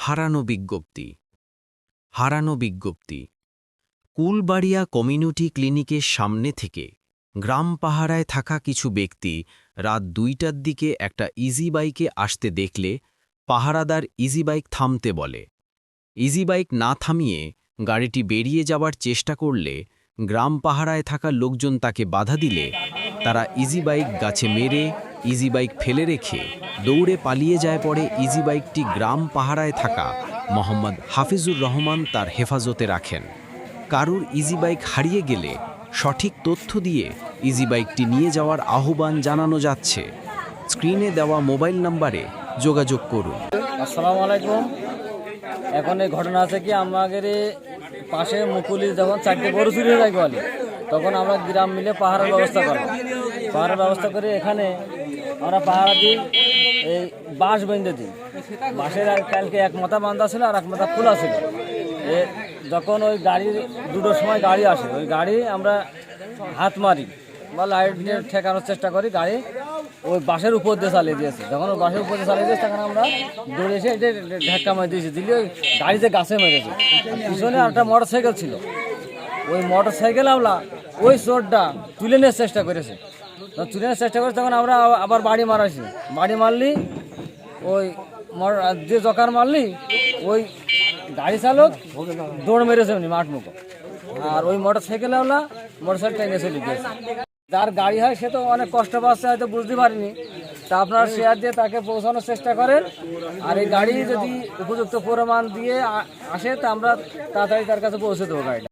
হারানো বিজ্ঞপ্তি। হারানো বিজ্ঞপ্তি। কুলবাড়িয়া কমিউনিটি ক্লিনিকের সামনে থেকে গ্রাম পাহারায় থাকা কিছু ব্যক্তি রাত ২টার দিকে একটা ইজি বাইকে আসতে দেখলে পাহারাদার ইজি বাইক থামতে বলে। ইজি বাইক না থামিয়ে গাড়িটি বেরিয়ে যাওয়ার চেষ্টা করলে গ্রাম পাহারায় থাকা লোকজন তাকে বাধা দিলে তারা ইজি বাইক গাছে মেরে ইজি বাইক ফেলে রেখে দৌড়ে পালিয়ে যায়। পরে ইজি বাইকটি গ্রাম পাহারায় থাকা মোহাম্মদ হাফিজুর রহমান তার হেফাজতে রাখেন। কারুর ইজি বাইক হারিয়ে গেলে সঠিক তথ্য দিয়ে ইজি বাইকটি নিয়ে যাওয়ার আহ্বান জানানো যাচ্ছে। স্ক্রিনে দেওয়া মোবাইল নম্বরে যোগাযোগ করুন। আসসালামু আলাইকুম। এখন এই ঘটনা আছে কি, আমাদের পাশে মুকুলি যখন 4টে গরু চুরি হয়ে যায় গোয়ালে, তখন আমরা গ্রাম মিলে পাহারার ব্যবস্থা করব। পাহারার ব্যবস্থা করে এখানে আমরা পাহারা দিই, এই বাঁশ বেঁধে দিই। বাঁশের আর কালকে এক মাথা বাঁধা ছিল আর এক মাথা খোলা ছিল। যখন ওই গাড়ির 2টোর সময় গাড়ি আসে, ওই গাড়ি আমরা হাত মারি বা লাইট দিয়ে ঠেকানোর চেষ্টা করি। গাড়ি ওই বাঁশের উপর দিয়ে চালিয়ে দিয়েছে। যখন ওই বাঁশের উপর দিয়ে চালিয়ে দিয়েছে তখন আমরা দৌড়ে এসে এটা ধাক্কা মারি দিয়েছি, দিলে ওই গাড়িতে গাছে মেরেছে। পিছনে একটা মোটর সাইকেল ছিল, ওই মোটর সাইকেল আমরা ওই চোরটা তুলে নেওয়ার চেষ্টা করেছে। তুলে নেওয়ার চেষ্টা করেছে তখন আমরা আবার বাড়ি মারাইছি। বাড়ি মারলি ওই যে জকার মারলি ওই গাড়ি চালক দৌড় মেরেছে উনি মাঠ মুখো। আর ওই মোটর সাইকেল আমরা মোটর সাইকেলটা এনে চলে গিয়েছে। যার গাড়ি হয় সে তো অনেক কষ্ট পাচ্ছে, হয়তো বুঝতে পারিনি। তা আপনারা শেয়ার দিয়ে তাকে পৌঁছানোর চেষ্টা করেন। আর এই গাড়ি যদি উপযুক্ত প্রমাণ দিয়ে আসে তা আমরা তাড়াতাড়ি তার কাছে পৌঁছে দেবো গাড়িটা।